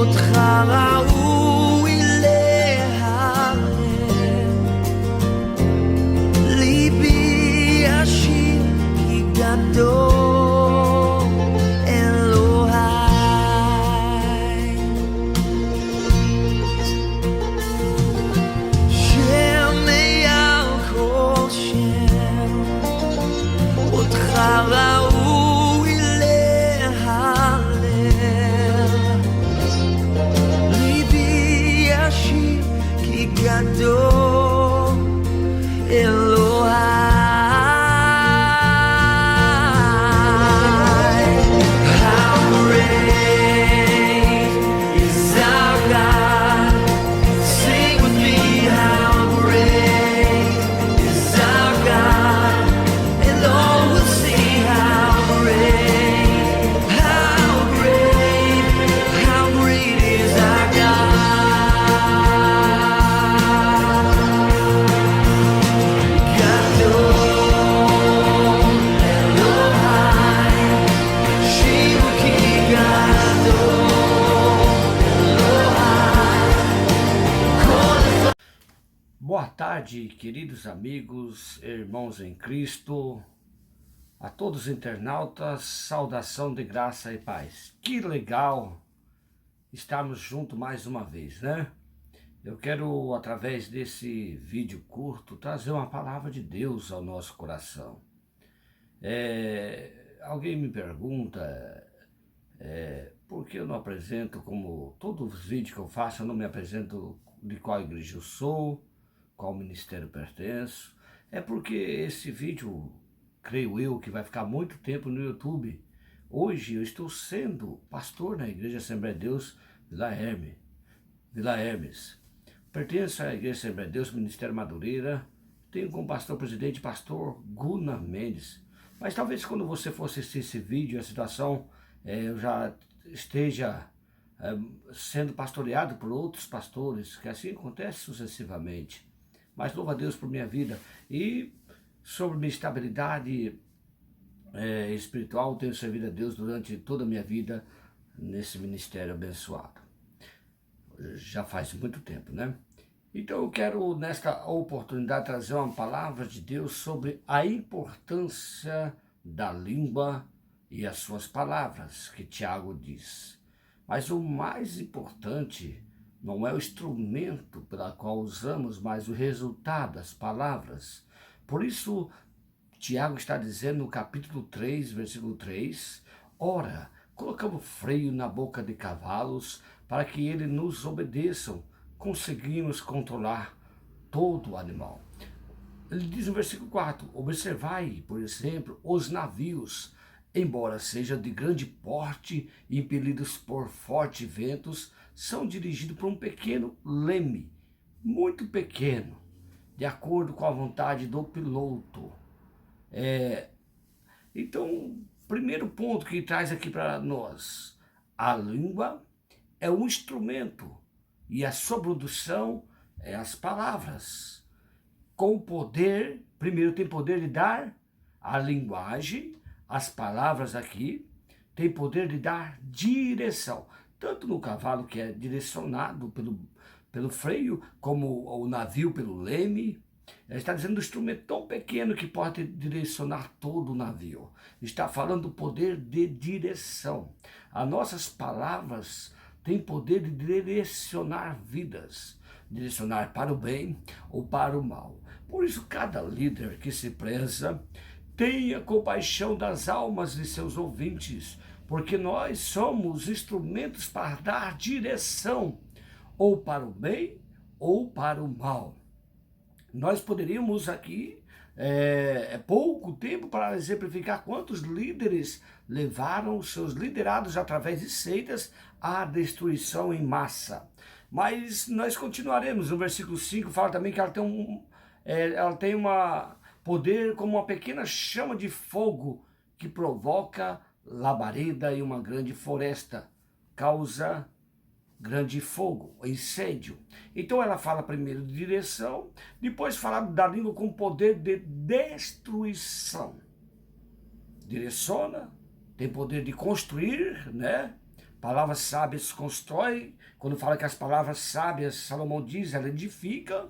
אותך ראוי להלל, ליבי ישיר כי גדול אלוהי. שם מעל כל שם, אותך ראוי להלל, ליבי ישיר כי גדול אלוהי. How great is our God? Sing with me, how great is our God, and all will see how great is our God. Gadol Elohai, Shiva ki Gadol Elohai. Boa tarde, queridos amigos, irmãos em Cristo, a todos os internautas, saudação de graça e paz. Que legal estarmos juntos mais uma vez, né? Eu quero, através desse vídeo curto, trazer uma palavra de Deus ao nosso coração. Alguém me pergunta por que eu não apresento, como todos os vídeos que eu faço, eu não me apresento de qual igreja eu sou, qual ministério pertenço. É porque esse vídeo, creio eu, que vai ficar muito tempo no YouTube. Hoje eu estou sendo pastor na Igreja Assembleia de Deus Vila Hermes. Pertenço à Igreja Assembleia de Deus, Ministério Madureira. Tenho como pastor presidente pastor Guna Mendes. Mas talvez quando você for assistir esse vídeo, a situação eu já esteja sendo pastoreado por outros pastores, que assim acontece sucessivamente. Mas louvo a Deus por minha vida. E sobre minha estabilidade espiritual, tenho servido a Deus durante toda a minha vida nesse ministério abençoado. Já faz muito tempo, né? Então eu quero nesta oportunidade trazer uma palavra de Deus sobre a importância da língua e as suas palavras, que Tiago diz. Mas o mais importante não é o instrumento pela qual usamos, mas o resultado, as palavras. Por isso, Tiago está dizendo no capítulo 3, versículo 3, ora, colocamos freio na boca de cavalos para que eles nos obedeçam, conseguimos controlar todo o animal. Ele diz no versículo 4, observai, por exemplo, os navios, embora sejam de grande porte e impelidos por fortes ventos, são dirigidos por um pequeno leme, muito pequeno, de acordo com a vontade do piloto. Então, primeiro ponto que traz aqui para nós, a língua é um instrumento e a sua produção é as palavras. Com o poder, primeiro tem poder de dar a linguagem, as palavras aqui, tem poder de dar direção. Tanto no cavalo, que é direcionado pelo freio, como o navio pelo leme. Ele está dizendo do instrumento tão pequeno que pode direcionar todo o navio. Está falando do poder de direção. As nossas palavras têm poder de direcionar vidas, direcionar para o bem ou para o mal. Por isso, cada líder que se preza tenha compaixão das almas de seus ouvintes, porque nós somos instrumentos para dar direção, ou para o bem, ou para o mal. Nós poderíamos aqui, pouco tempo para exemplificar quantos líderes levaram os seus liderados através de seitas à destruição em massa. Mas nós continuaremos, no versículo 5 fala também que ela tem uma poder como uma pequena chama de fogo que provoca labareda e uma grande floresta, causa grande fogo, incêndio. Então ela fala primeiro de direção, depois fala da língua com poder de destruição. Direciona, tem poder de construir, né? Palavras sábias constrói. Quando fala que as palavras sábias, Salomão diz, ela edifica,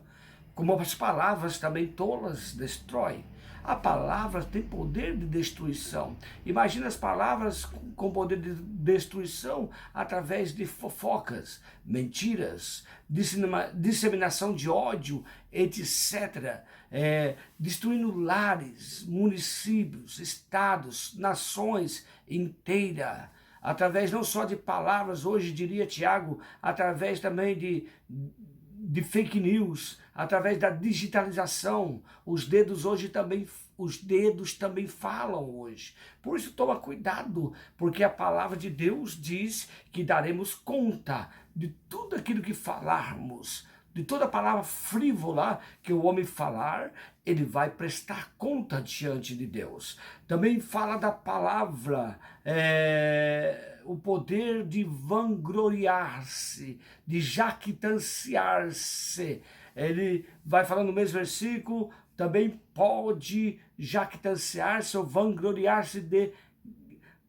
como as palavras também tolas destrói. A palavra tem poder de destruição. Imagina as palavras com poder de destruição através de fofocas, mentiras, disseminação de ódio, etc. Destruindo lares, municípios, estados, nações inteiras. Através não só de palavras, hoje diria Tiago, através também de fake news, através da digitalização. Os dedos também falam hoje. Por isso toma cuidado, porque a palavra de Deus diz que daremos conta de tudo aquilo que falarmos, de toda palavra frívola que o homem falar, ele vai prestar conta diante de Deus. Também fala da palavra, o poder de vangloriar-se, de jactanciar-se. Ele vai falando no mesmo versículo, também pode jactanciar-se ou vangloriar-se de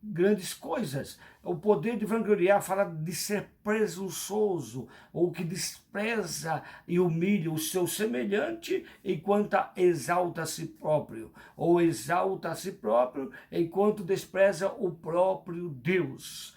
grandes coisas. O poder de vangloriar fala de ser presunçoso, ou que despreza e humilha o seu semelhante enquanto exalta a si próprio, ou exalta a si próprio enquanto despreza o próprio Deus.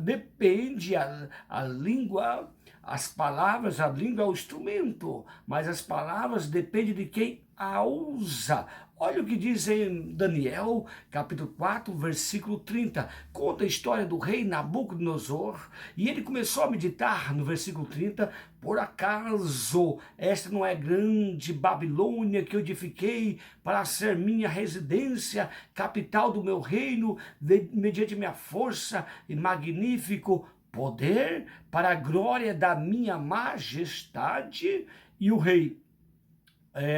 Depende a língua, as palavras, a língua é o instrumento, mas as palavras dependem de quem a usa. Olha o que diz em Daniel, capítulo 4, versículo 30. Conta a história do rei Nabucodonosor, e ele começou a meditar no versículo 30, por acaso esta não é grande Babilônia que eu edifiquei para ser minha residência, capital do meu reino, mediante minha força e magnífico poder, para a glória da minha majestade? E o rei,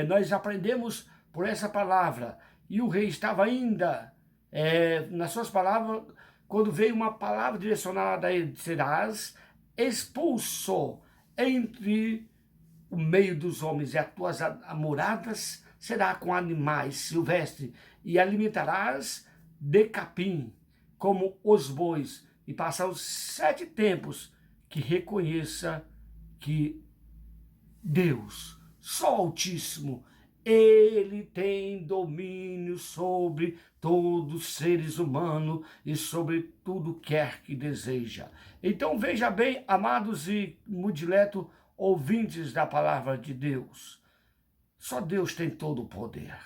nós aprendemos por essa palavra, e o rei estava ainda, nas suas palavras, quando veio uma palavra direcionada a ele: serás expulso entre o meio dos homens, e as tuas moradas será com animais silvestres, e alimentarás de capim, como os bois, e passar os 7 tempos que reconheça que Deus, só Altíssimo, ele tem domínio sobre todos os seres humanos e sobre tudo quer que deseja. Então veja bem, amados e muito dileto ouvintes da palavra de Deus, só Deus tem todo o poder.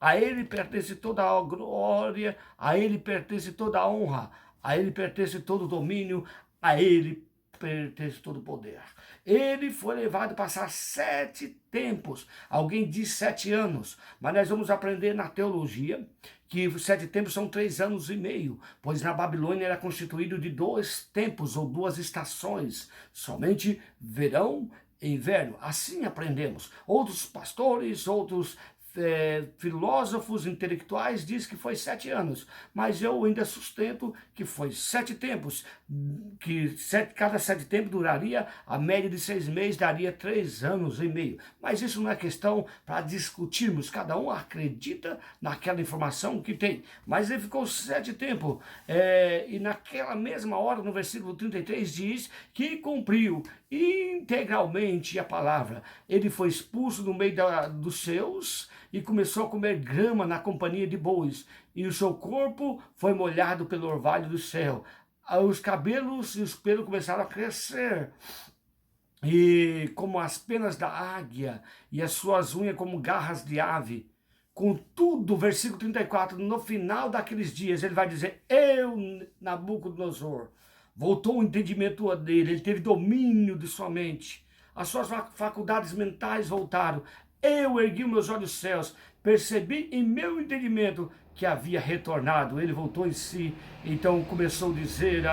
A ele pertence toda a glória, a ele pertence toda a honra, a ele pertence todo o domínio, a ele pertence todo o poder. Ele foi levado a passar 7 tempos. Alguém diz 7 anos, mas nós vamos aprender na teologia que 7 tempos são 3 anos e meio, pois na Babilônia era constituído de 2 tempos ou 2 estações, somente verão e inverno. Assim aprendemos. Outros pastores, outros filósofos intelectuais dizem que foi 7 anos, mas eu ainda sustento que foi 7 tempos, que cada 7 tempos duraria, a média de 6 meses daria 3 anos e meio, mas isso não é questão para discutirmos, cada um acredita naquela informação que tem, mas ele ficou 7 tempos, e naquela mesma hora, no versículo 33 diz que cumpriu integralmente a palavra. Ele foi expulso do meio dos seus e começou a comer grama na companhia de bois, e o seu corpo foi molhado pelo orvalho do céu. Os cabelos e os pelos começaram a crescer, e como as penas da águia, e as suas unhas como garras de ave. Contudo, versículo 34, no final daqueles dias, ele vai dizer: eu, Nabucodonosor, voltou o entendimento dele, ele teve domínio de sua mente, as suas faculdades mentais voltaram. Eu ergui meus olhos aos céus, percebi em meu entendimento que havia retornado. Ele voltou em si, então começou a dizer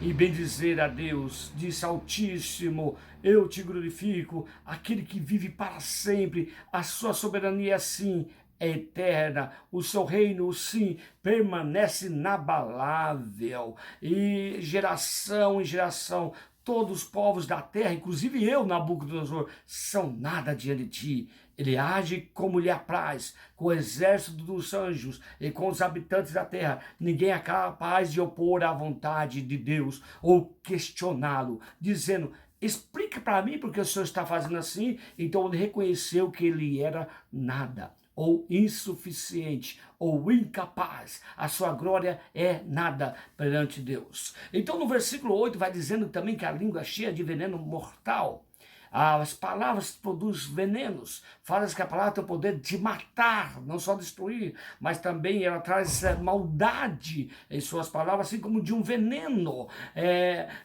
e bendizer a Deus. Disse: Altíssimo, eu te glorifico, aquele que vive para sempre. A sua soberania assim é eterna, o seu reino, sim, permanece inabalável, e geração em geração todos os povos da terra, inclusive eu, Nabucodonosor, são nada diante de ti. Ele age como lhe apraz, com o exército dos anjos e com os habitantes da terra. Ninguém é capaz de opor à vontade de Deus ou questioná-lo, dizendo: explica para mim porque o Senhor está fazendo assim. Então ele reconheceu que ele era nada, ou insuficiente, ou incapaz. A sua glória é nada perante Deus. Então no versículo 8 vai dizendo também que a língua é cheia de veneno mortal. As palavras produzem venenos. Fala que a palavra tem o poder de matar, não só destruir, mas também ela traz maldade em suas palavras, assim como de um veneno.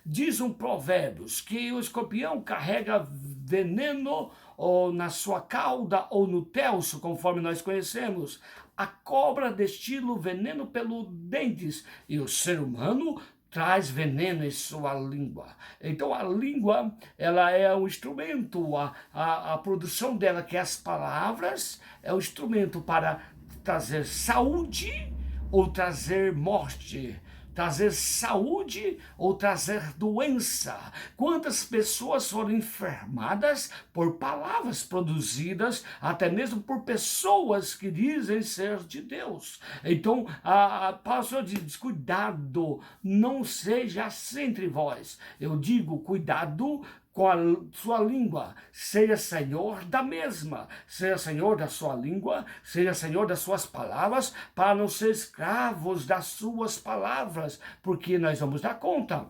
Diz um Provérbios que o escorpião carrega veneno ou na sua cauda ou no telso, conforme nós conhecemos. A cobra destila o veneno pelos dentes e o ser humano traz veneno em sua língua. Então a língua, ela é um instrumento, a produção dela, que é as palavras, é um instrumento para trazer saúde ou trazer morte. Trazer saúde ou trazer doença. Quantas pessoas foram enfermadas por palavras produzidas, até mesmo por pessoas que dizem ser de Deus. Então, a palavra diz: cuidado, não seja assim entre vós. Eu digo, cuidado com a sua língua, seja senhor da mesma, seja senhor da sua língua, seja senhor das suas palavras, para não ser escravos das suas palavras, porque nós vamos dar conta.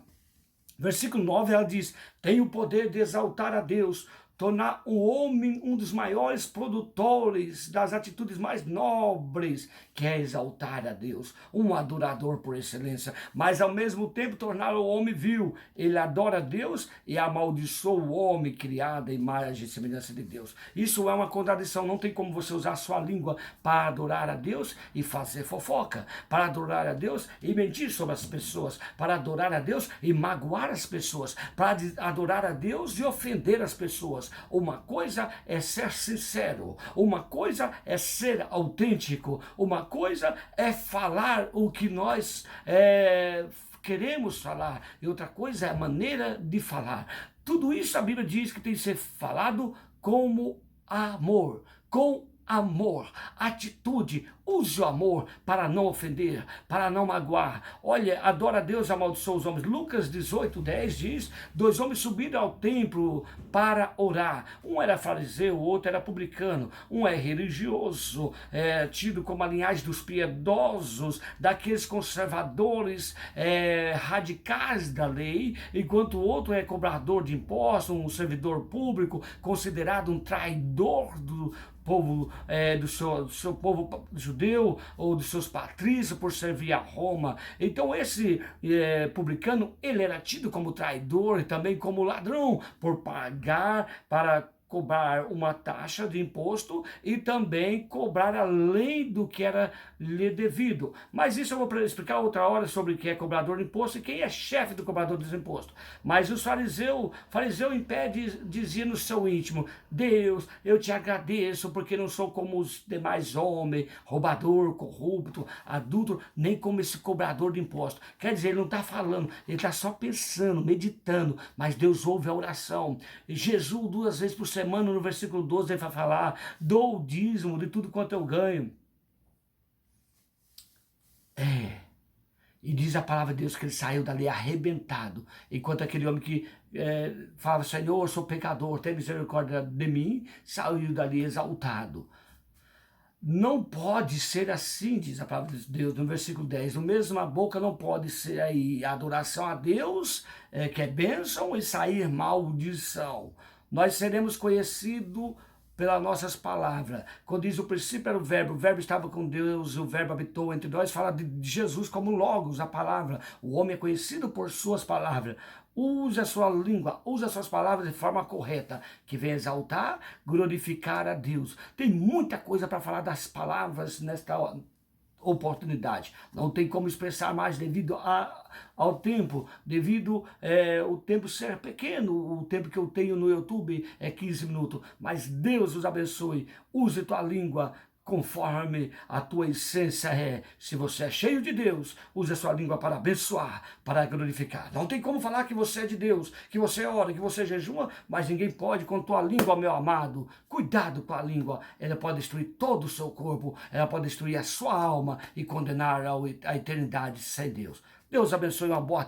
Versículo 9, ela diz: tem o poder de exaltar a Deus, tornar o homem um dos maiores produtores das atitudes mais nobres, que é exaltar a Deus, um adorador por excelência, mas ao mesmo tempo tornar o homem vil. Ele adora a Deus e amaldiçoa o homem criado à imagem e semelhança de Deus. Isso é uma contradição. Não tem como você usar a sua língua para adorar a Deus e fazer fofoca, para adorar a Deus e mentir sobre as pessoas, para adorar a Deus e magoar as pessoas, para adorar a Deus e ofender as pessoas. Uma coisa é ser sincero, uma coisa é ser autêntico, uma coisa é falar o que nós queremos falar, e outra coisa é a maneira de falar. Tudo isso a Bíblia diz que tem que ser falado como amor, com amor, atitude. Use o amor para não ofender, para não magoar. Olha, adora a Deus, amaldiçoa os homens. Lucas 18:10 diz: 2 homens subiram ao templo para orar. Um era fariseu, o outro era publicano. Um é religioso, tido como a linhagem dos piedosos, daqueles conservadores radicais da lei, enquanto o outro é cobrador de impostos, um servidor público, considerado um traidor do povo, do seu povo judeu, ou dos seus patrícios, por servir a Roma. Então esse publicano, ele era tido como traidor e também como ladrão, por pagar para cobrar uma taxa de imposto e também cobrar além do que era lhe devido. Mas isso eu vou explicar outra hora sobre o que é cobrador de imposto e quem é chefe do cobrador de imposto. Mas o fariseu em pé dizia no seu íntimo: Deus, eu te agradeço porque não sou como os demais homens, roubador, corrupto, adúltero, nem como esse cobrador de imposto. Quer dizer, ele não está falando, ele está só pensando, meditando, mas Deus ouve a oração. E Jesus 2 vezes por semana, no versículo 12, ele vai falar: dou o dízimo de tudo quanto eu ganho. E diz a palavra de Deus que ele saiu dali arrebentado, enquanto aquele homem que falava: Senhor, eu sou pecador, tem misericórdia de mim, saiu dali exaltado. Não pode ser assim, diz a palavra de Deus no versículo 10. No mesma boca não pode ser aí adoração a Deus, que é bênção, e sair maldição. Nós seremos conhecidos pelas nossas palavras. Quando diz o princípio era o verbo estava com Deus, o verbo habitou entre nós, fala de Jesus como Logos, a palavra. O homem é conhecido por suas palavras. Use a sua língua, use as suas palavras de forma correta, que vem exaltar, glorificar a Deus. Tem muita coisa para falar das palavras nesta oportunidade. Não tem como expressar mais devido ao tempo, devido o tempo ser pequeno. O tempo que eu tenho no YouTube é 15 minutos. Mas Deus os abençoe. Use tua língua conforme a tua essência é. Se você é cheio de Deus, use a sua língua para abençoar, para glorificar. Não tem como falar que você é de Deus, que você ora, que você jejua, mas ninguém pode com tua língua, meu amado. Cuidado com a língua, ela pode destruir todo o seu corpo, ela pode destruir a sua alma e condenar a eternidade sem Deus. Deus abençoe, uma boa